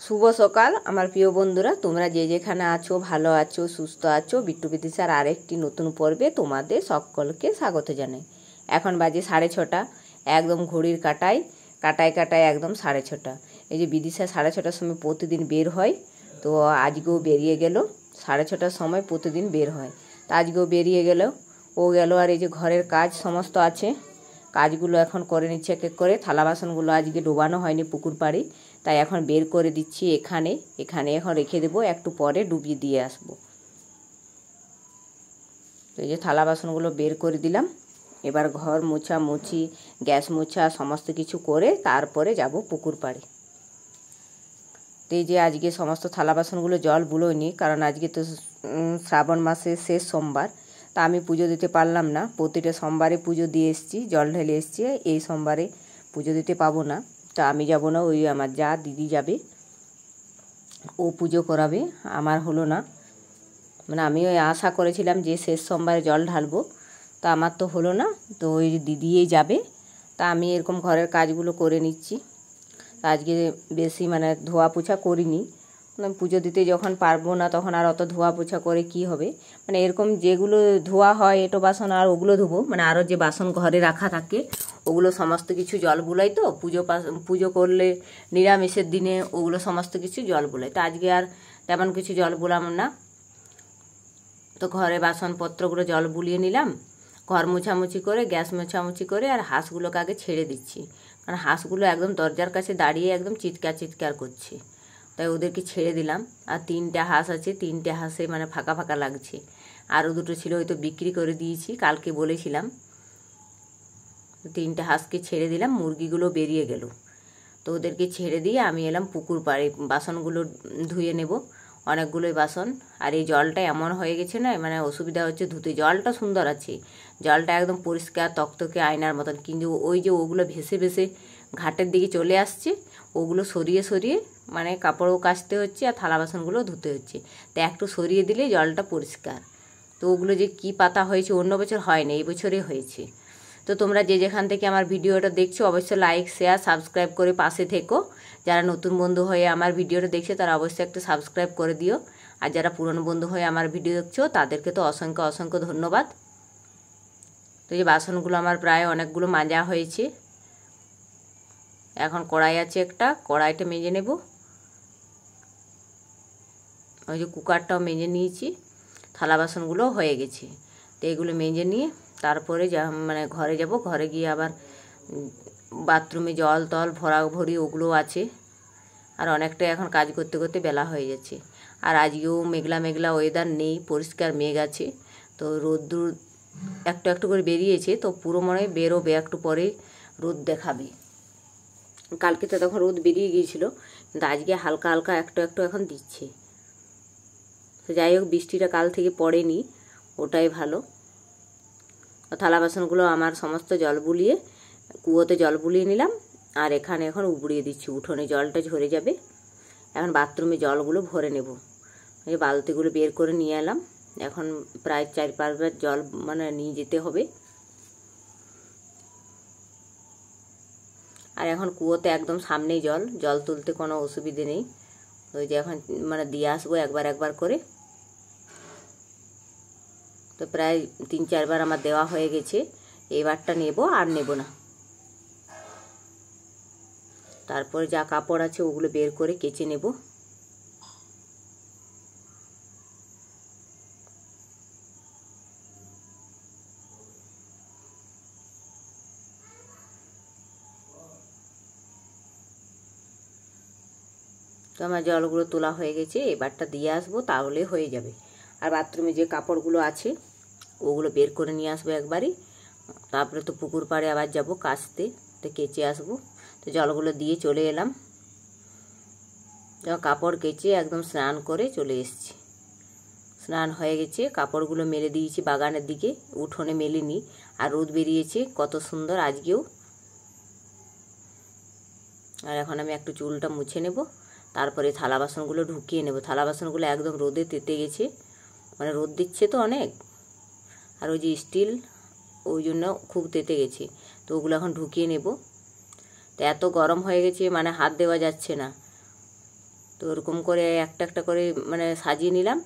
শুভ সকাল আমার প্রিয় বন্ধুরা, তোমরা যে যেখানে আছো, ভালো আছো, সুস্থ আছো, বিট্টু বিদিশার আরেকটি নতুন পর্বে তোমাদের সকলকে স্বাগত জানাই। এখন বাজে 6:30, একদম ঘড়ির কাটায় একদম 6:30। এই যে বিদিশা 6:30টার সময় প্রতিদিন বের হয়, তো আজকেও বেরিয়ে গেল। 6:30টার সময় প্রতিদিন বের হয়, তা আজকেও বেরিয়ে গেল, ও গেল। আর এই যে ঘরের কাজ সমস্ত আছে, কাজগুলো এখন করে নিচ্ছে এক এক করে। থালা বাসনগুলো আজকে ডোবানো হয়নি পুকুর পাড়ে, তাই এখন বের করে দিচ্ছি এখানে এখন রেখে দেবো, একটু পরে ডুবিয়ে দিয়ে আসবো। তো এই যে থালা বাসনগুলো বের করে দিলাম। এবার ঘর মোছা মুছি, গ্যাস মোছা সমস্ত কিছু করে তারপরে যাব পুকুর পাড়ে। তো এই যে আজকে সমস্ত থালা বাসনগুলো জল বুলোয়নি, কারণ আজকে তো শ্রাবণ মাসের শেষ সোমবার, তা আমি পুজো দিতে পারলাম না। প্রতিটা সোমবারে পুজো দিয়ে এসেছি, জল ঢেলে এসেছি, এই সোমবারে পুজো দিতে পাবো না। তা আমি যাব না, ওই আমার যা দিদি যাবে, ও পুজো করাবে, আমার হলো না। মানে আমি ওই আশা করেছিলাম যে শেষ সোমবারে জল ঢালবো, তা আমার তো হলো না, তো ওই দিদিই যাবে। তা আমি এরকম ঘরের কাজগুলো করে নিচ্ছি। আজকে বেশি ধোয়া পোছা করিনি, পুজো দিতে যখন পারবো না তখন আর অত ধোয়া পোছা করে কি হবে। এরকম যেগুলো ধোয়া হয় এটো বাসন আর ওগুলো ধোবো, আরও যে বাসন ঘরে রাখা থাকে ওগুলো সমস্ত কিছু জল বুলাই। তো পুজো করলে নিরামিষের দিনে ওগুলো সমস্ত কিছু জল বুলাই, তো আজকে আর তেমন কিছু জল বুলাম না। তো ঘরে বাসনপত্রগুলো জল বুলিয়ে নিলাম, ঘর মোছামুছি করে, গ্যাস মোছামুছি করে, আর হাঁসগুলোকে আগে ছেড়ে দিচ্ছি, কারণ হাঁসগুলো একদম দরজার কাছে দাঁড়িয়ে একদম চিৎকার করছে, তাই ওদেরকে ছেড়ে দিলাম। আর 3টে হাঁস আছে, 3টে হাঁসে ফাঁকা ফাঁকা লাগছে। আরও 2টো ছিল, হয়তো বিক্রি করে দিয়েছি, কালকে বলেছিলাম। 3টে হাঁসকে ছেড়ে দিলাম, মুরগিগুলো বেরিয়ে গেল। তো ওদেরকে ছেড়ে দিয়ে আমি এলাম পুকুর পাড়ে, বাসনগুলো ধুয়ে নেব, অনেকগুলোই বাসন। আর এই জলটা এমন হয়ে গেছে না, অসুবিধা হচ্ছে ধুতে। জলটা সুন্দর আছে, জলটা একদম পরিষ্কার তকতকে আয়নার মতন, কিন্তু ওই যে ওগুলো ভেসে ভেসে ঘাটের দিকে চলে আসছে, ওগুলো সরিয়ে সরিয়ে কাপড়ও কাচতে হচ্ছে আর থালা বাসনগুলো ধুতে হচ্ছে। তো একটু সরিয়ে দিলে জলটা পরিষ্কার। তো ওগুলো যে কি পাতা হয়েছে, অন্য বছর হয়নি, এই বছরে হয়েছে। তো তোমরা যে যেখান থেকে আমার ভিডিওটা দেখছো অবশ্যই লাইক, শেয়ার, সাবস্ক্রাইব করে পাশে থেকো। যারা নতুন বন্ধু হয়ে আমার ভিডিওটা দেখছে তারা অবশ্যই একটা সাবস্ক্রাইব করে দিও, আর যারা পুরনো বন্ধু হয়ে আমার ভিডিও দেখছো তাদেরকে তো অসংখ্য অসংখ্য ধন্যবাদ। তো এই বাসনগুলো আমার প্রায় অনেকগুলো মাজা হয়েছে। এখন কড়াই আছে একটা, কড়াইটা মেজে নেব। ওই যে কুকারটাও মেজে নিয়েছি, থালা বাসনগুলো হয়ে গেছে। তো এগুলো মেজে নিয়ে তারপরে ঘরে যাব। ঘরে গিয়ে আবার বাথরুমে জল টল ভরি ওগুলো আছে। আর অনেকটা এখন কাজ করতে করতে বেলা হয়ে যাচ্ছে। আর আজকেও মেঘলা মেঘলা ওয়েদার নেই, পরিষ্কার মেঘ আছে। তো রোদ্দুর একটু একটু করে বেরিয়েছে, তো পুরো মনে বেরোবে, একটু পরে রোদ দেখাবে। কালকে তো তখন রোদ বেরিয়ে গিয়েছিল, কিন্তু আজকে হালকা হালকা একটু একটু এখন দিচ্ছে। তো যাই হোক, বৃষ্টিটা কাল থেকে পড়েনি, ওটাই ভালো। থালা বাসনগুলো আমার সমস্ত জল বুলিয়ে কুয়োতে জল বুলিয়ে নিলাম, আর এখানে এখন উবড়িয়ে দিচ্ছি, উঠোনে জলটা ঝরে যাবে। এখন বাথরুমে জলগুলো ভরে নেব। এই বালতিগুলো বের করে নিয়ে এলাম, এখন প্রায় 4-5 বার জল নিয়ে যেতে হবে। আর এখন কুয়োতে একদম সামনেই জল তুলতে কোনো অসুবিধে নেই। ওই যে এখন দিয়ে আসবো একবার একবার করে। তো প্রায় 3-4 বার আমার দেওয়া হয়ে গেছে, এবারটা নেব আর নেব না। তারপরে যা কাপড় আছে ওগুলো বের করে কেচে নেব। তো আমার জলগুলো তোলা হয়ে গেছে, এবারটা দিয়ে আসবো, তাহলে হয়ে যাবে। আর বাথরুমে যে কাপড়গুলো আছে ওগুলো বের করে নিয়ে আসবো একবারই। তারপরে তো পুকুর পাড়ে আবার যাব কাচতে, তো কেচে আসবো। তো জলগুলো দিয়ে চলে এলাম, কাপড় কেচে একদম স্নান করে চলে এসেছি। স্নান হয়ে গেছে, কাপড়গুলো মেলে দিয়েছি বাগানের দিকে, উঠোনে মেলিনি। আর রোদ বেরিয়েছে কত সুন্দর আজকেও। আর এখন আমি একটু চুলটা মুছে নেব, তারপরে থালা বাসনগুলো ঢুকিয়ে নেব। থালা বাসনগুলো একদম রোদে তেতে গেছে, রোদ দিচ্ছে তো অনেক, আর ওই যে স্টিল, ওই জন্য খুব তেতে গেছে। তো ওগুলো এখন ঢুকিয়ে নেব। তো এত গরম হয়ে গেছে, হাত দেওয়া যাচ্ছে না। তো ওরকম করে একটা একটা করে মানে সাজিয়ে নিলাম।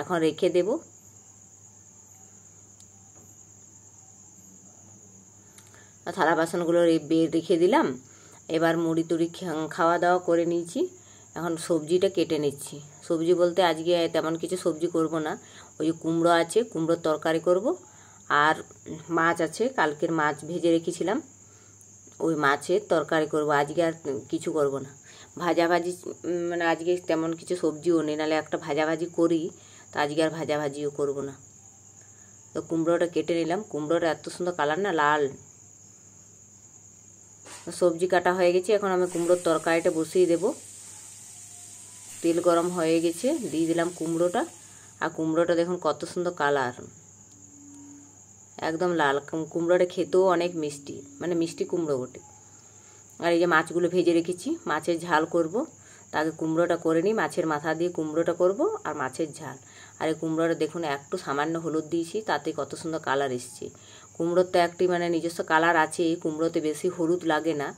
এখন রেখে দেব। থালা বাসনগুলো বের রেখে দিলাম। এবার মুড়ি টুড়ি খাওয়া দাওয়া করে নিয়েছি। এখন সবজিটা কেটে নিচ্ছি। সবজি বলতে আজকে তেমন কিছু সবজি করব না, ওই যে কুমড়ো আছে, কুমড়োর তরকারি করব, আর মাছ আছে, কালকের মাছ ভেজে রেখেছিলাম, ওই মাছের তরকারি করব। আজকে আর কিছু করব না। ভাজাভাজি মানে আজকে তেমন কিছু সবজিও নেই, নাহলে একটা ভাজাভাজি করি, তো আজকে আর ভাজাভাজিও করব না। তো কুমড়োটা কেটে নিলাম। কুমড়োটা এত সুন্দর কালার না, লাল। সবজি কাটা হয়ে গেছে। এখন আমি কুমড়োর তরকারিটা বসিয়ে দেব। তেল গরম হয়ে গেছে, দিয়ে দিলাম কুমড়োটা। আর কুমড়োটা দেখুন কত সুন্দর কালার, একদম লাল। কুমড়োটা খেতেও অনেক মিষ্টি, মানে মিষ্টি কুমড়ো বটে। আর এই যে মাছগুলো ভেজে রেখেছি, মাছের ঝাল করব। তাকে কুমড়োটা করে নিই, মাছের মাথা দিয়ে কুমড়োটা করব আর মাছের ঝাল। আর এই কুমড়োটা দেখুন একটু সামান্য হলুদ দিয়েছি, তাতে কত সুন্দর কালার এসছে। কুমড়োর তো একটি মানে নিজস্ব কালার আছে, কুমড়োতে বেশি হলুদ লাগে না,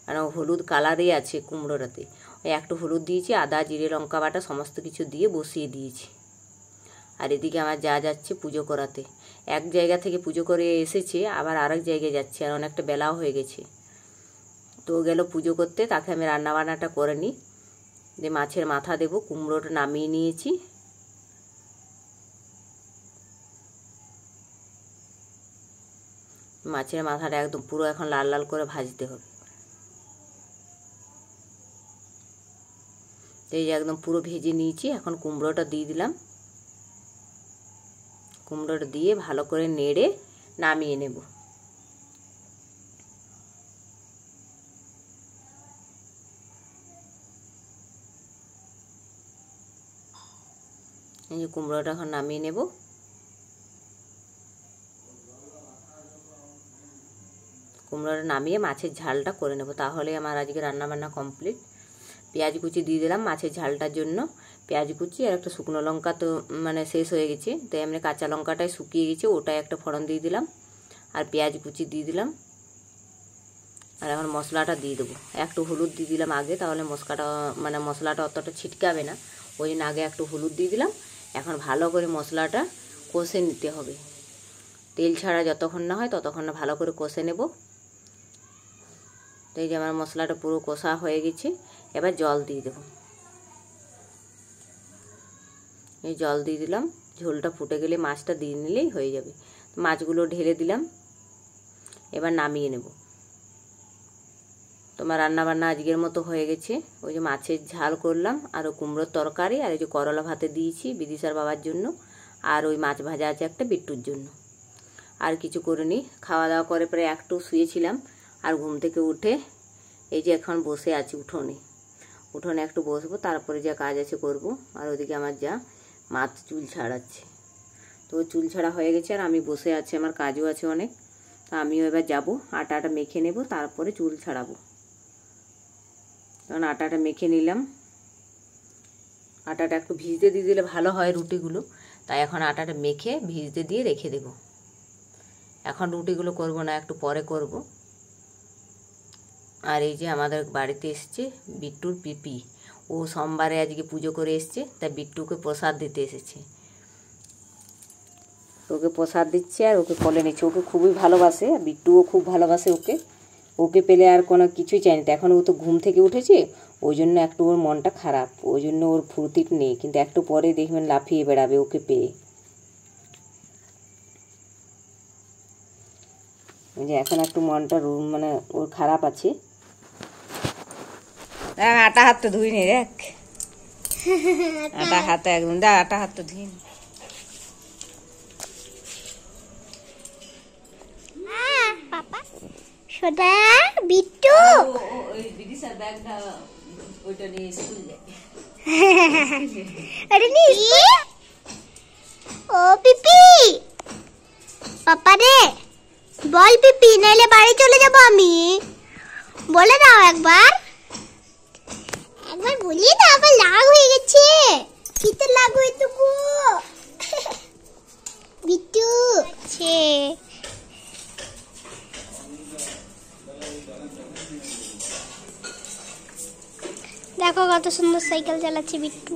মানে হলুদ কালারই আছে কুমড়োটাতে। ওই একটু হলুদ দিয়েছি, আদা জিরে লঙ্কা বাটা সমস্ত কিছু দিয়ে বসিয়ে দিয়েছি। আর এদিকে আমার যা যাচ্ছে পুজো করাতে। এক জায়গা থেকে পুজো করে এসেছে, আবার আরেক জায়গায় যাচ্ছে, আর অনেকটা বেলাও হয়ে গেছে। তো গেল পুজো করতে, তাকে আমি রান্নাবান্নাটা করে নিই। যে মাছের মাথা দেব, কুমড়োটা নামিয়ে নিয়েছি। মাছের মাথাটা একদম পুরো এখন লাল লাল করে ভাজতে হবে। এই যে একদম পুরো ভেজে নিয়েছি। এখন কুমড়োটা দিয়ে দিলাম। কুমড়োটা দিয়ে ভালো করে নেড়ে নামিয়ে নেব। এই যে কুমড়োটা এখন নামিয়ে নেব। কুমড়োটা নামিয়ে মাছের ঝালটা করে নেব, তাহলে আমার আজকে রান্নাবান্না কমপ্লিট। পেঁয়াজ কুচি দিয়ে দিলাম মাছের ঝালটার জন্য। পেঁয়াজ কুচি আর একটা শুকনো লঙ্কা তো মানে শেষ হয়ে গেছে, তাই এমনি কাঁচা লঙ্কাটাই শুকিয়ে গেছে, ওটাই একটা ফোড়ন দিয়ে দিলাম। আর পেঁয়াজ কুচি দিয়ে দিলাম। আর এখন মশলাটা দিয়ে দেবো। একটু হলুদ দিয়ে দিলাম আগে, তাহলে মশলাটা অতটা ছিটকাবে না, ওই জন্য আগে একটু হলুদ দিয়ে দিলাম। এখন ভালো করে মশলাটা কষে নিতে হবে। তেল ছাড়া যতক্ষণ না হয় ততক্ষণ না ভালো করে কষে নেব। তো এই যে আমার মশলাটা পুরো কষা হয়ে গেছে। এবার জল দিয়ে দেব। এই জল দিয়ে দিলাম। ঝোলটা ফুটে গেলে মাছটা দিয়ে নিলেই হয়ে যাবে। মাছগুলো ঢেলে দিলাম। এবার নামিয়ে নেব। তোমার রান্নাবান্না আজকের মতো হয়ে গেছে। ওই যে মাছের ঝাল করলাম, আর কুমড়োর তরকারি, আর এই যে করলা ভাতে দিয়েছি বিদিশার বাবার জন্য, আর ওই মাছ ভাজা আছে একটা বিট্টুর জন্য। আর কিছু করিনি। খাওয়া দাওয়া করে পরে একটু শুয়েছিলাম, আর ঘুম থেকে উঠে এই যে এখন বসে আছি উঠোনে একটু বসবো, তারপরে যা কাজ আছে করব। আর ওদিকে আমার যা মাছ চুল ছাড়াচ্ছে। তো চুল ছাড়া হয়ে গেছে, আর আমি বসে আছি, আমার কাজও আছে অনেক। তো আমিও এবার যাব, আটাটা মেখে নেব, তারপরে চুল ছাড়াবো। কারণ আটাটা মেখে নিলাম। আটাটা একটু ভিজতে দিয়ে দিলে ভালো হয় রুটিগুলো, তাই এখন আটাটা মেখে ভিজতে দিয়ে রেখে দেব। এখন রুটিগুলো করব না, একটু পরে করব। আর এই যে আমাদের বাড়িতে এসছে বিট্টুর পিপি, ও সোমবারে আজকে পুজো করে এসছে, তাই বিট্টুকে প্রসাদ দিতে এসেছে। ওকে প্রসাদ দিচ্ছে আর ওকে কোলে নিচ্ছে। ওকে খুবই ভালোবাসে, আর বিট্টুও খুব ভালোবাসে ওকে। ওকে পেলে আর কোনো কিছুই চাই না। এখন ও তো ঘুম থেকে উঠেছে, ওই জন্য একটু ওর মনটা খারাপ, ওই জন্য ওর ফুর্তি নেই, কিন্তু একটু পরে দেখবেন লাফিয়ে বেড়াবে ওকে পেয়ে। যে এখন একটু মনটা মানে ওর খারাপ আছে। আটা হাত তো ধুইনি, দেখ আটা হাতে একদম, দেখ আটা হাত তো ধুইনি। সোদা বিট্টু ওই বিদিশার ব্যাগটা ওইটা নিয়ে স্কুল যায়। আরে নি ও পিপি পাপা রে বল পিপি, নাইলে বাড়ি চলে যাব আমি। বলে দাও একবার বলিয়ে দাও। আবার লাগ হয়ে গেছে। কিতে লাগ হইতো গো বিট্টু ছে। দেখো কত সুন্দর সাইকেল চালাচ্ছে বিট্টু।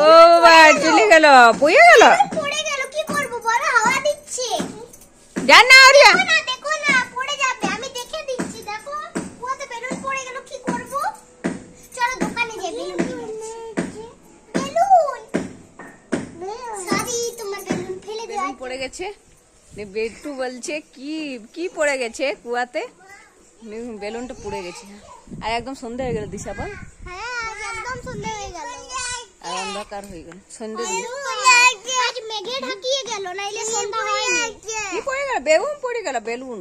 ও বাবা চলে গেল, পড়ে গেল। পড়ে গেল, কি করব বড় হাওয়া দিচ্ছে। জান না আরিয়া, দেখো না পড়ে যাবে, আমি দেখে দিচ্ছি। দেখো কুয়াতে বেলুন পড়ে গেল, কি করব? চলো দোকানে যাই বেলুন কিনে আনছি। বেলুন সরি, তোমার বেলুন ফেলে দেওয়া পড়ে গেছে। বেট্টু বলছে কি কি পড়ে গেছে কুয়াতে, বেলুনটা পুড়ে গেছে। আর একদম সন্ধ্যা হয়ে গেল দিশা বল। হ্যাঁ আজ একদম সন্ধ্যা হয়ে গেল আর অন্ধকার হয়ে গেল সন্ধ্যে। আজ মেঘে ঢাকিয়ে গেল, নাইলে সন্ধ্যা হয়নি। কি পড়ে গেল? বেলুন পড়ে গেল, বেলুন।